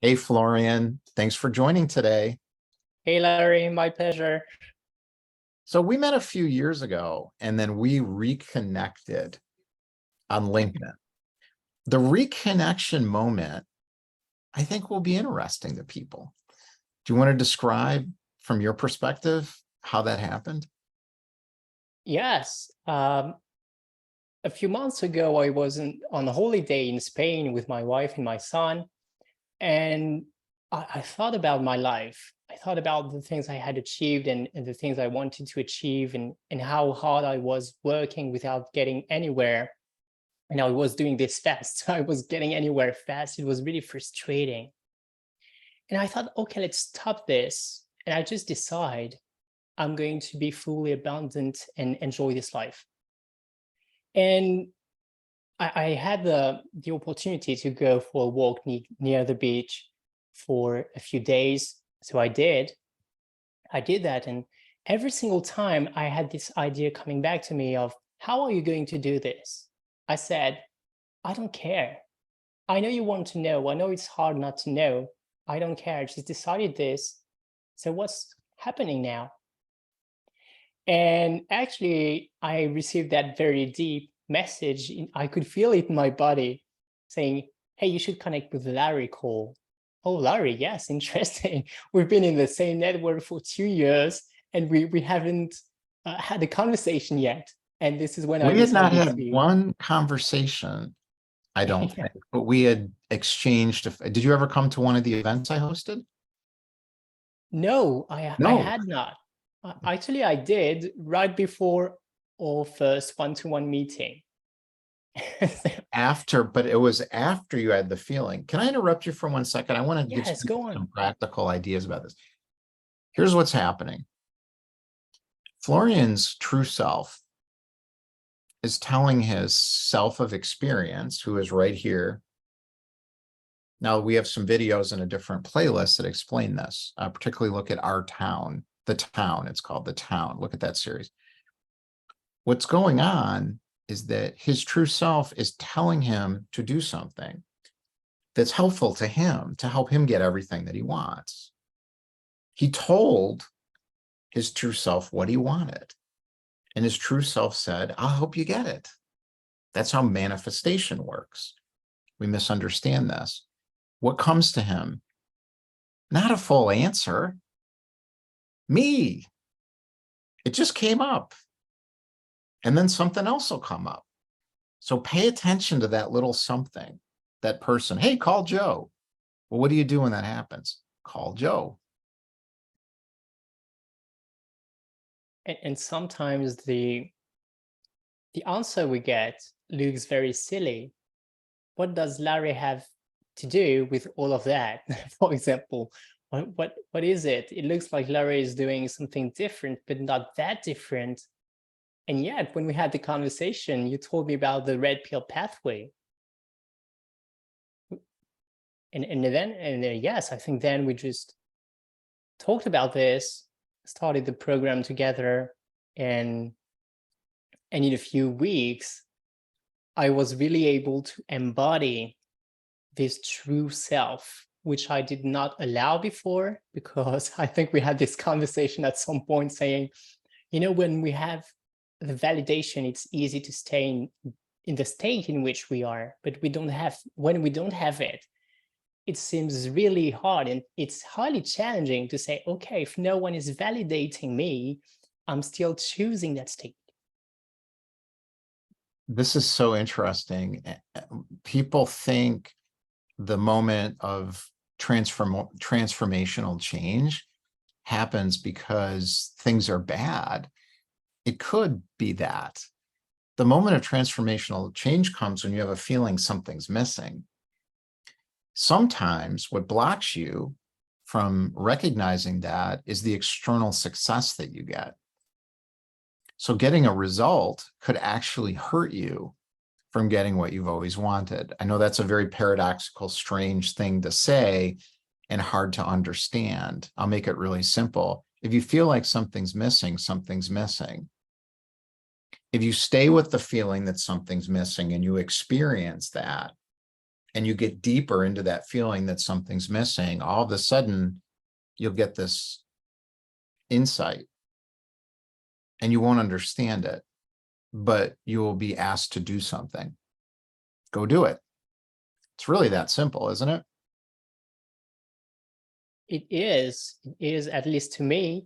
Hey, Florian, thanks for joining today. Hey Larry, my pleasure. So we met a few years ago and then we reconnected on LinkedIn. The reconnection moment, I think, will be interesting to people. Do you want to describe from your perspective how that happened? Yes, a few months ago, I was on a holiday in Spain with my wife and my son, and I thought about my life. I thought about the things I had achieved and the things I wanted to achieve and how hard I was working without getting anywhere. And I was doing this fast. I was getting anywhere fast. It was really frustrating. And I thought, okay, let's stop this. And I just decide I'm going to be fully abundant and enjoy this life. And I had the opportunity to go for a walk near the beach for a few days. So I did that. And every single time I had this idea coming back to me of, how are you going to do this? I said, I don't care. I know you want to know. I know it's hard not to know. I don't care. I just decided this. So what's happening now? And actually, I received that very deep message. I could feel it in my body saying, hey, you should connect with Larry Cole. Oh, Larry, yes, interesting. We've been in the same network for 2 years and we haven't had a conversation yet. And this is when I We had not decided had to. one conversation, I don't Yeah. think, but we had exchanged. Did you ever come to one of the events I hosted? No, I No. had not. Actually, I did right before our first one-to-one meeting. But it was after you had the feeling. Can I interrupt you for 1 second? I want to give Yes, go on. some practical ideas about this. Here's what's happening. Florian's true self is telling his self of experience, who is right here. Now, we have some videos in a different playlist that explain this. Particularly look at Our Town, The Town. It's called The Town. Look at that series. What's going on is that his true self is telling him to do something that's helpful to him, to help him get everything that he wants. He told his true self what he wanted. And his true self said, I'll help you get it. That's how manifestation works. We misunderstand this. What comes to him? Not a full answer. Me. It just came up. And then something else will come up. So pay attention to that little something, that person. Hey, call Joe. Well, what do you do when that happens? Call Joe. And sometimes the answer we get looks very silly. What does Larry have to do with all of that? For example, what is it? It looks like Larry is doing something different, but not that different. And yet, when we had the conversation, you told me about the red pill pathway. And yes, I think then we just talked about this, started the program together, and in a few weeks, I was really able to embody this true self, which I did not allow before, because I think we had this conversation at some point saying, when we have the validation, it's easy to stay in the state in which we are, but when we don't have it, it seems really hard, and it's highly challenging to say, okay, if no one is validating me, I'm still choosing that state. This is so interesting. People think the moment of transformational change happens because things are bad. It could be that. The moment of transformational change comes when you have a feeling something's missing. Sometimes what blocks you from recognizing that is the external success that you get. So getting a result could actually hurt you from getting what you've always wanted. I know that's a very paradoxical, strange thing to say and hard to understand. I'll make it really simple. If you feel like something's missing, something's missing. If you stay with the feeling that something's missing and you experience that, and you get deeper into that feeling that something's missing, all of a sudden you'll get this insight and you won't understand it, but you will be asked to do something. Go do it. It's really that simple, isn't it? It is at least to me.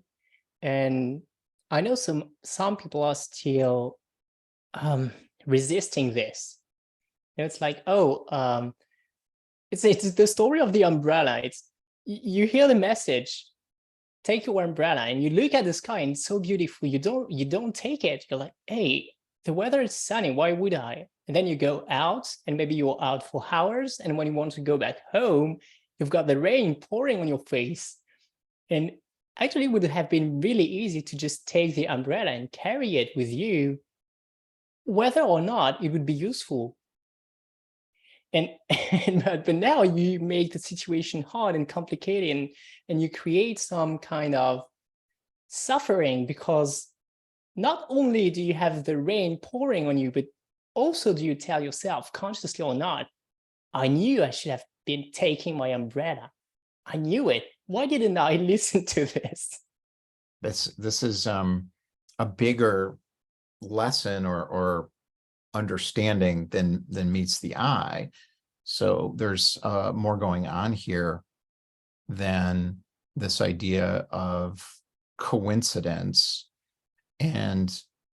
And I know some people are still resisting this. It's like, oh, it's the story of the umbrella. It's you hear the message, take your umbrella, and you look at the sky and it's so beautiful. You don't take it. You're like, hey, the weather is sunny. Why would I? And then you go out, and maybe you're out for hours. And when you want to go back home, you've got the rain pouring on your face. And actually, it would have been really easy to just take the umbrella and carry it with you, whether or not it would be useful. And but now you make the situation hard and complicated, and you create some kind of suffering, because not only do you have the rain pouring on you, but also do you tell yourself, consciously or not, I knew I should have been taking my umbrella. I knew it. Why didn't I listen to this? This is a bigger lesson or understanding than meets the eye. So there's more going on here than this idea of coincidence and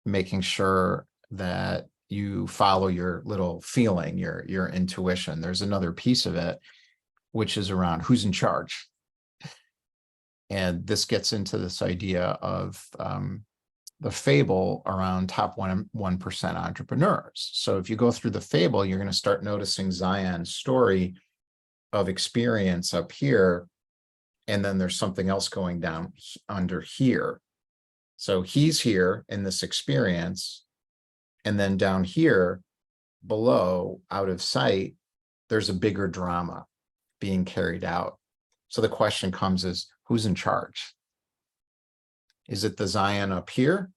making sure that you follow your little feeling, your intuition. There's another piece of it, which is around who's in charge. And this gets into this idea of the fable around top 1% entrepreneurs. So if you go through the fable, you're going to start noticing Zion's story of experience up here, and then there's something else going down under here. So he's here in this experience, and then down here below, out of sight, there's a bigger drama being carried out. So the question comes is, who's in charge? Is it the Zion up here,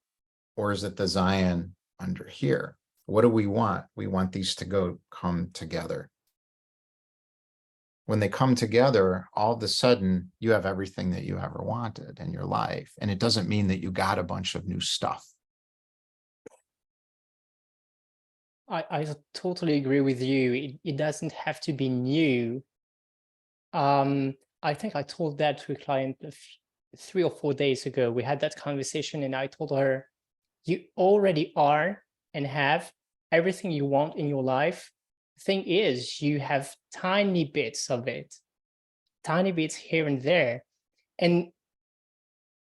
or is it the Zion under here? What do we want? We want these to come together. When they come together, all of a sudden, you have everything that you ever wanted in your life. And it doesn't mean that you got a bunch of new stuff. I totally agree with you. It doesn't have to be new. I think I told that to a client 3 or 4 days ago. We had that conversation, and I told her, you already are and have everything you want in your life. The thing is, you have tiny bits of it, tiny bits here and there. And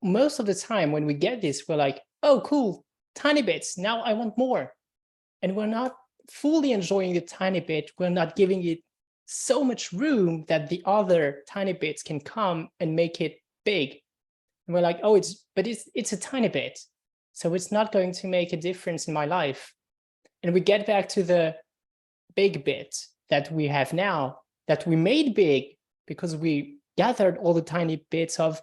most of the time when we get this, we're like, oh, cool, tiny bits. Now I want more. And we're not fully enjoying the tiny bit. We're not giving it so much room that the other tiny bits can come and make it big. And we're like, oh, it's a tiny bit, so it's not going to make a difference in my life. And we get back to the big bit that we have now, that we made big because we gathered all the tiny bits of,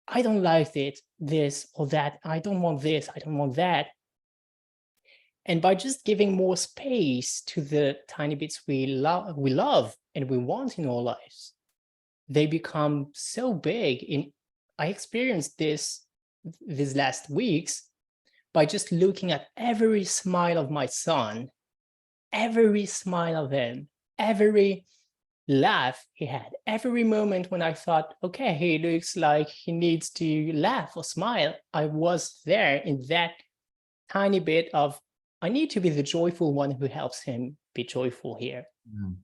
I don't like it, this or that. I don't want this. I don't want that. And by just giving more space to the tiny bits we love and we want in our lives, they become so big. I experienced this these last weeks by just looking at every smile of my son, every smile of him, every laugh he had, every moment when I thought, okay, he looks like he needs to laugh or smile. I was there in that tiny bit of, I need to be the joyful one who helps him be joyful here. Mm.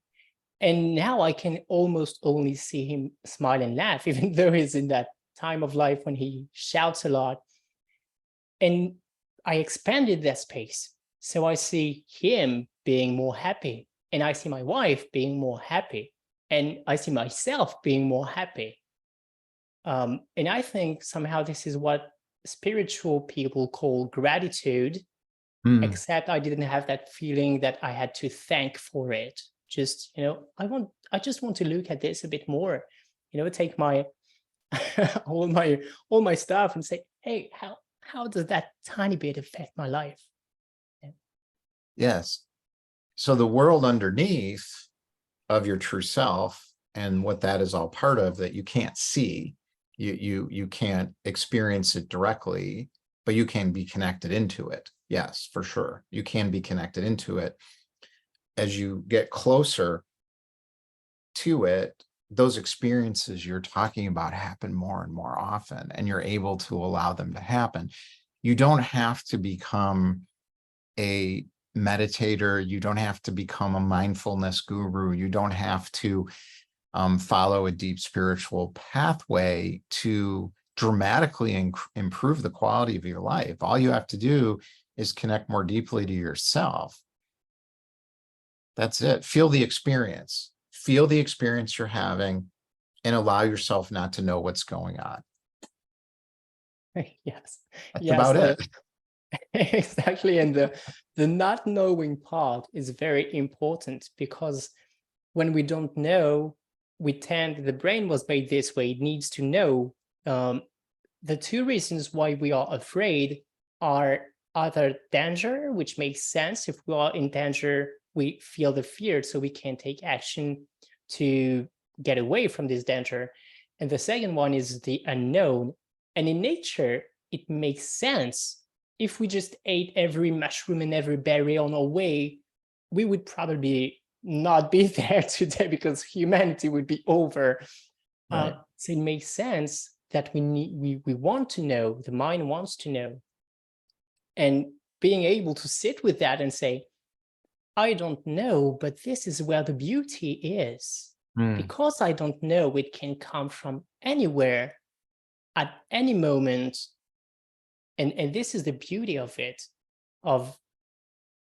And now I can almost only see him smile and laugh, even though he's in that time of life when he shouts a lot. And I expanded that space. So I see him being more happy, and I see my wife being more happy, and I see myself being more happy. And I think somehow this is what spiritual people call gratitude. Except I didn't have that feeling that I had to thank for it. Just, I just want to look at this a bit more, take my all my stuff and say, hey, how does that tiny bit affect my life? Yeah. Yes. So the world underneath of your true self and what that is all part of that you can't see. You can't experience it directly, but you can be connected into it. Yes, for sure. You can be connected into it. As you get closer to it, those experiences you're talking about happen more and more often, and you're able to allow them to happen. You don't have to become a meditator. You don't have to become a mindfulness guru. You don't have to follow a deep spiritual pathway to dramatically improve the quality of your life. All you have to do is connect more deeply to yourself. That's it. Feel the experience. Feel the experience you're having and allow yourself not to know what's going on. Yes. That's Yes. about it. Exactly. And the not knowing part is very important, because when we don't know, the brain was made this way, it needs to know. The two reasons why we are afraid are either danger, which makes sense. If we are in danger, we feel the fear, so we can take action to get away from this danger. And the second one is the unknown. And in nature, it makes sense. If we just ate every mushroom and every berry on our way, we would probably not be there today, because humanity would be over. Right. So it makes sense that we want to know, the mind wants to know. And being able to sit with that and say, I don't know, but this is where the beauty is. Because I don't know, it can come from anywhere at any moment. And this is the beauty of it, of,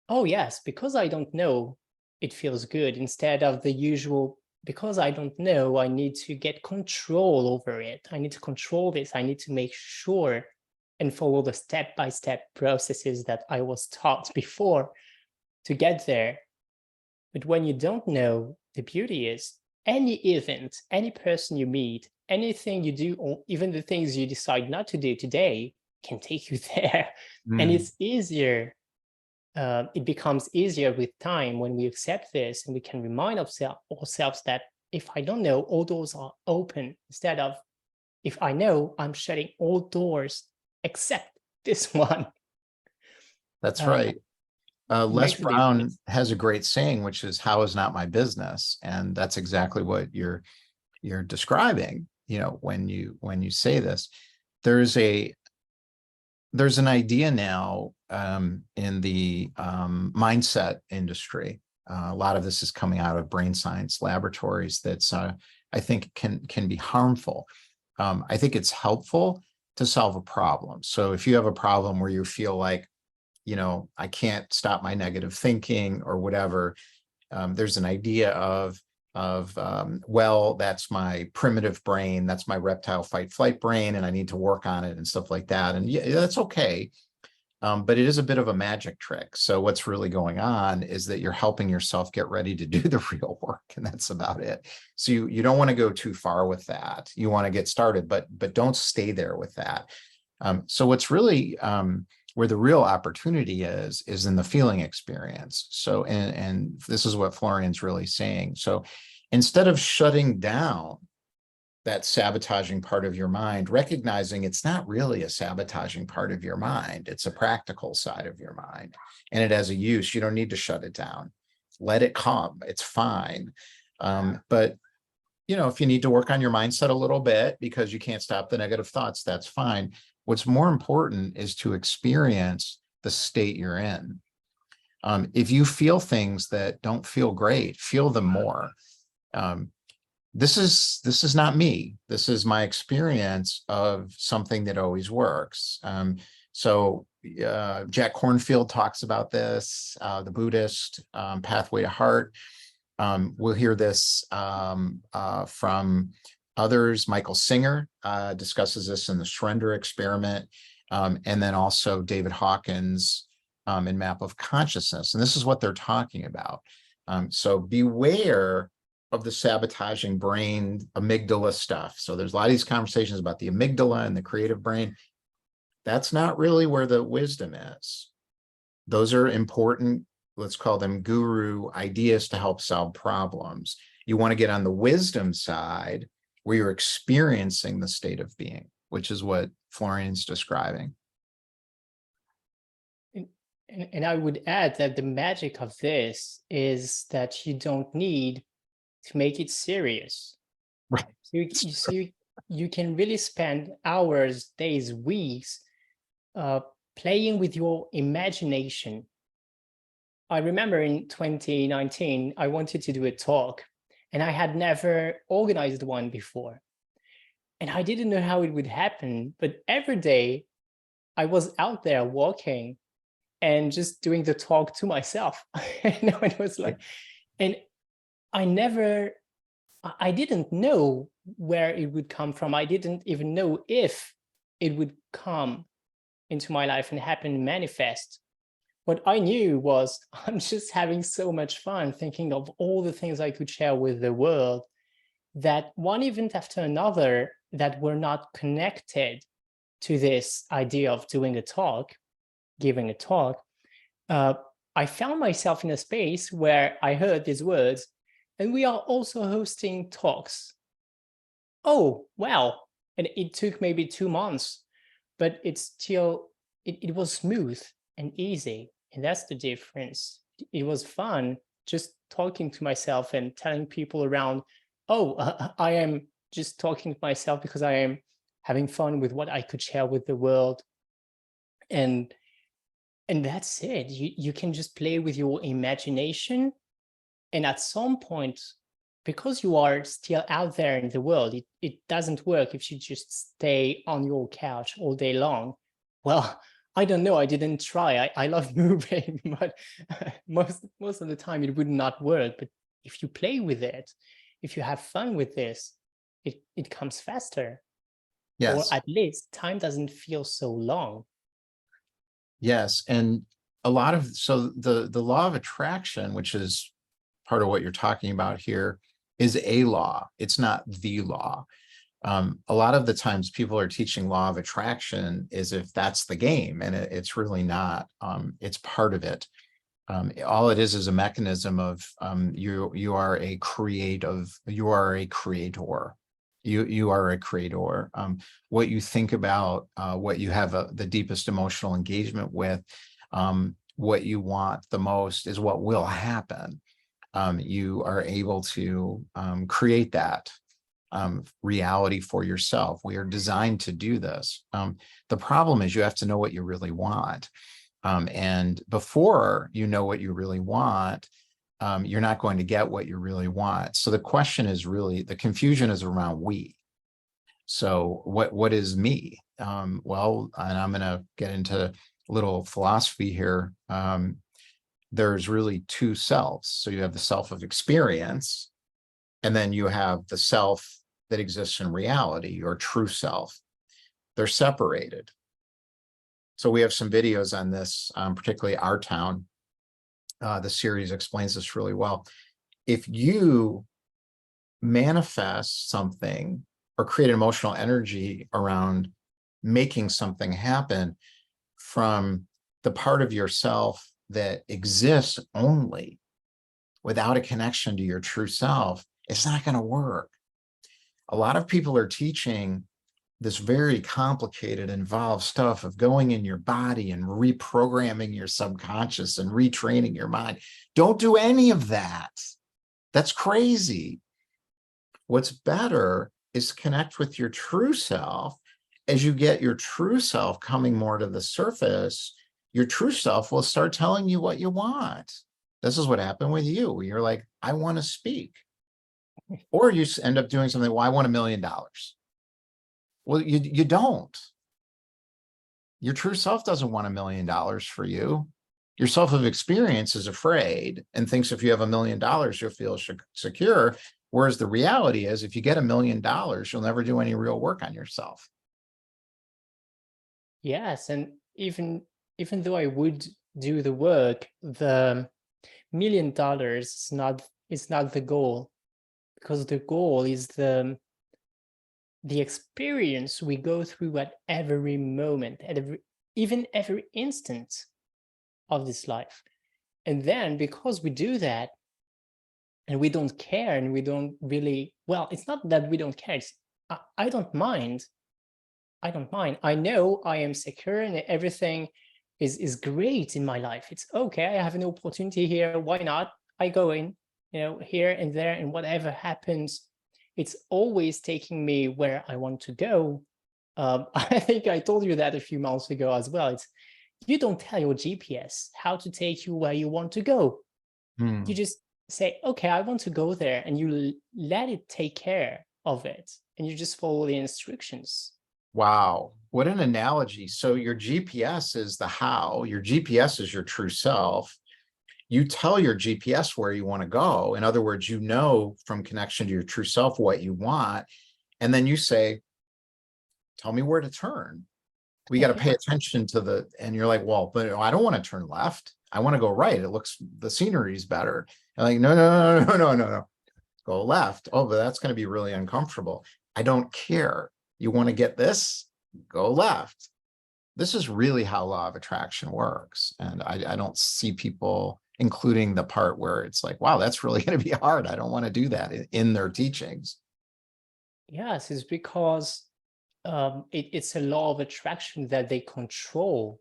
oh yes, because I don't know, it feels good, instead of the usual, because I don't know, I need to get control over it. I need to control this. I need to make sure and follow the step-by-step processes that I was taught before to get there. But when you don't know, the beauty is any event, any person you meet, anything you do, or even the things you decide not to do today can take you there. And it's easier. It becomes easier with time when we accept this, and we can remind ourselves that if I don't know, all doors are open, instead of if I know, I'm shutting all doors except this one. That's right. Les Makes a Brown difference. has a great saying, which is "How is not my business," and that's exactly what you're describing. You know, when you say this, there's an idea now in the mindset industry. A lot of this is coming out of brain science laboratories that's I think can be harmful. I think it's helpful to solve a problem. So if you have a problem where you feel like, you know, I can't stop my negative thinking or whatever, there's an idea of well, that's my primitive brain, that's my reptile fight flight brain, and I need to work on it and stuff like that. And yeah, that's okay. But it is a bit of a magic trick. So what's really going on is that you're helping yourself get ready to do the real work, and that's about it. So you don't want to go too far with that. You want to get started, but don't stay there with that. So what's really where the real opportunity is in the feeling experience. So, and this is what Florian's really saying. So instead of shutting down that sabotaging part of your mind, recognizing it's not really a sabotaging part of your mind, it's a practical side of your mind, and it has a use. You don't need to shut it down. Let it come. It's fine. But you know, if you need to work on your mindset a little bit because you can't stop the negative thoughts, that's fine. What's more important is to experience the state you're in. If you feel things that don't feel great, feel them more. This is not me. This is my experience of something that always works. So Jack Kornfield talks about this, the Buddhist pathway to heart. We'll hear this from others. Michael Singer discusses this in the Surrender Experiment, and then also David Hawkins in Map of Consciousness. And this is what they're talking about. So beware of the sabotaging brain amygdala stuff. So there's a lot of these conversations about the amygdala and the creative brain. That's not really where the wisdom is. Those are important let's call them guru ideas to help solve problems. You want to get on the wisdom side where you're experiencing the state of being, which is what Florian's describing. And I would add that the magic of this is that you don't need to make it serious. Right. You can really spend hours, days, weeks playing with your imagination. I remember in 2019, I wanted to do a talk, and I had never organized one before. And I didn't know how it would happen, but every day I was out there walking and just doing the talk to myself. And it was like, and I didn't know where it would come from. I didn't even know if it would come into my life and happen, manifest. What I knew was I'm just having so much fun thinking of all the things I could share with the world, that one event after another that were not connected to this idea of doing a talk, giving a talk, I found myself in a space where I heard these words, and we are also hosting talks. Oh, wow. And it took maybe 2 months, but it was smooth and easy. And that's the difference. It was fun just talking to myself and telling people around, oh, I am just talking to myself because I am having fun with what I could share with the world. And that's it. You can just play with your imagination. And at some point, because you are still out there in the world, it doesn't work if you just stay on your couch all day long. Well, I don't know. I didn't try. I love moving, but most of the time it would not work. But if you play with it, if you have fun with this, it comes faster. Yes. Or at least time doesn't feel so long. Yes. And so the law of attraction, which is part of what you're talking about here, is a law. It's not the law. A lot of the times people are teaching law of attraction as if that's the game, and it's really not. It's part of it. All it is a mechanism of you are a creator. You are a creator. What you think about, what you have the deepest emotional engagement with, what you want the most is what will happen. You are able to create that reality for yourself. We are designed to do this. The problem is you have to know what you really want. And before you know what you really want, you're not going to get what you really want. So the question is really, the confusion is around we. So what is me? Well, and I'm going to get into a little philosophy here. There's really two selves. So you have the self of experience, and then you have the self that exists in reality, your true self. They're separated. So we have some videos on this, particularly Our Town. The series explains this really well. If you manifest something or create emotional energy around making something happen from the part of yourself that exists only without a connection to your true self, it's not going to work. A lot of people are teaching this very complicated, involved stuff of going in your body and reprogramming your subconscious and retraining your mind. Don't do any of that. That's crazy. What's better is connect with your true self. As you get your true self coming more to the surface, your true self will start telling you what you want. This is what happened with you. You're like, I want to speak. Or you end up doing something, well, I want $1 million. Well, you don't. Your true self doesn't want $1 million for you. Your self of experience is afraid and thinks if you have $1 million, you'll feel secure. Whereas the reality is, if you get $1 million, you'll never do any real work on yourself. Yes, and even though I would do the work, the $1 million is not the goal, because the goal is the experience we go through at every moment, at every instant of this life. And then because we do that and we don't care and we don't really, well, it's not that we don't care. It's, I don't mind. I don't mind. I know I am secure and everything is great in my life. It's okay. I have an opportunity here. Why not? I go in, here and there, and whatever happens, it's always taking me where I want to go. I think I told you that a few months ago as well. It's, you don't tell your GPS how to take you where you want to go. Hmm. You just say, okay, I want to go there, and you let it take care of it, and you just follow the instructions. Wow, what an analogy. So your GPS is the how, your GPS is your true self. You tell your GPS where you want to go. In other words, you know from connection to your true self what you want. And then you say, tell me where to turn. We got to pay attention to the, and you're like, well, but I don't want to turn left. I want to go right. It looks, the scenery is better. And like, no. Go left. Oh, but that's going to be really uncomfortable. I don't care. You want to get this? Go left. This is really how law of attraction works. And I don't see people including the part where it's like, wow, that's really going to be hard. I don't want to do that in their teachings. Yes, it's because it's a law of attraction that they control.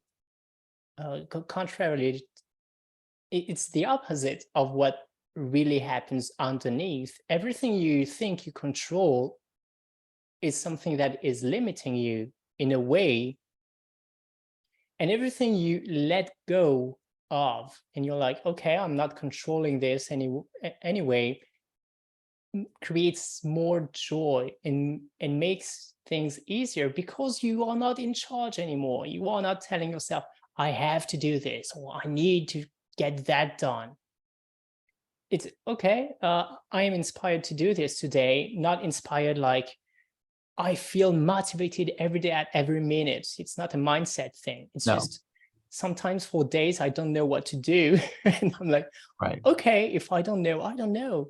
Contrarily, it's the opposite of what really happens underneath. Everything you think you control is something that is limiting you in a way, and everything you let go of, and you're like, okay, I'm not controlling this anyway, creates more joy and makes things easier because you are not in charge anymore. You are not telling yourself, I have to do this, or I need to get that done. It's okay, I am inspired to do this today, not inspired like I feel motivated every day at every minute. It's not a mindset thing. It's No. just sometimes for days I don't know what to do. And I'm like, right. Okay, if I don't know, I don't know.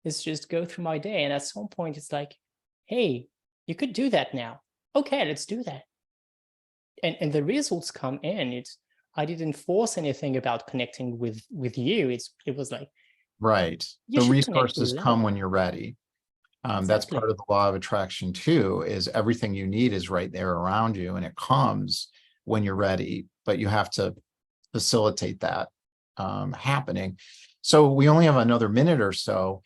Let's just go through my day. And at some point it's like, hey, you could do that now. Okay, let's do that. And the results come in. It's, I didn't force anything about connecting with you. It was like, right. you The should connect resources with come love. when you're ready. That's Exactly. part of the law of attraction too, is everything you need is right there around you and it comes when you're ready, but you have to facilitate that happening. So we only have another minute or so.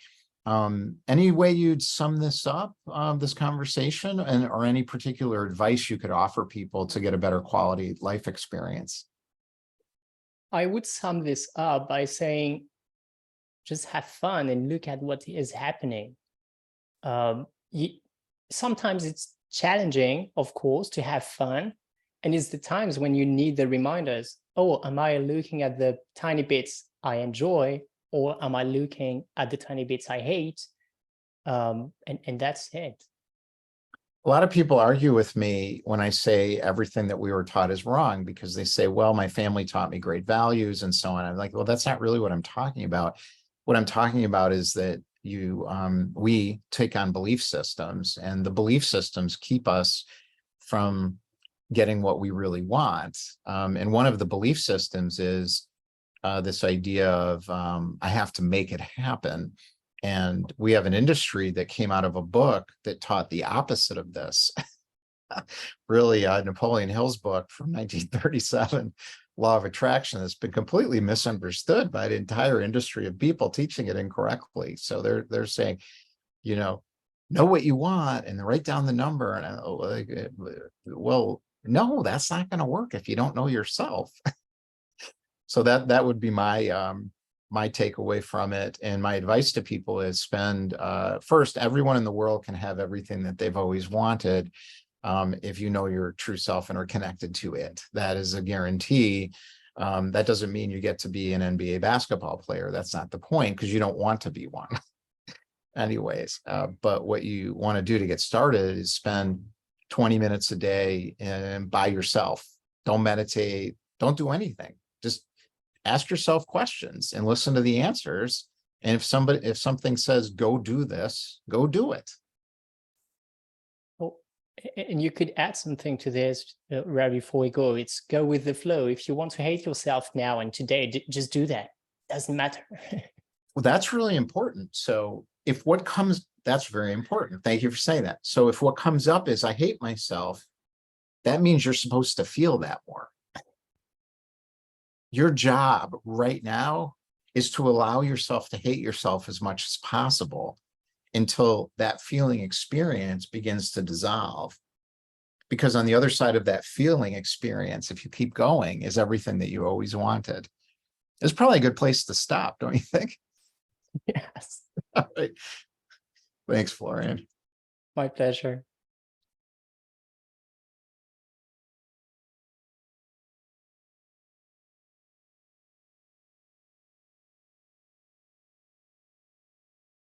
Any way you'd sum this up, this conversation, and or any particular advice you could offer people to get a better quality life experience? I would sum this up by saying, just have fun and look at what is happening. You, sometimes it's challenging, of course, to have fun. And it's the times when you need the reminders. Oh, am I looking at the tiny bits I enjoy, or am I looking at the tiny bits I hate? And that's it. A lot of people argue with me when I say everything that we were taught is wrong, because they say, well, my family taught me great values and so on. I'm like, well, that's not really what I'm talking about. What I'm talking about is that we take on belief systems, and the belief systems keep us from getting what we really want. And one of the belief systems is this idea of I have to make it happen. And we have an industry that came out of a book that taught the opposite of this. Really, Napoleon Hill's book from 1937, Law of Attraction, has been completely misunderstood by the entire industry of people teaching it incorrectly. So they're saying, know what you want and write down the number. And well, no, that's not going to work if you don't know yourself. So that would be my takeaway from it. And my advice to people is spend first, everyone in the world can have everything that they've always wanted. If you know your true self and are connected to it, that is a guarantee. That doesn't mean you get to be an NBA basketball player. That's not the point, because you don't want to be one. Anyways, but what you want to do to get started is spend 20 minutes a day and by yourself. Don't meditate, don't do anything. Just ask yourself questions and listen to the answers. And if something says, go do this, go do it. Oh, and you could add something to this right before we go. It's go with the flow. If you want to hate yourself now and today, just do that. doesn't matter. Well, that's really important. So if what comes, that's very important. Thank you for saying that. So if what comes up is I hate myself, that means you're supposed to feel that more. Your job right now is to allow yourself to hate yourself as much as possible until that feeling experience begins to dissolve. Because on the other side of that feeling experience, if you keep going, is everything that you always wanted. It's probably a good place to stop, don't you think? Yes, All right. Thanks, Florian. my pleasure.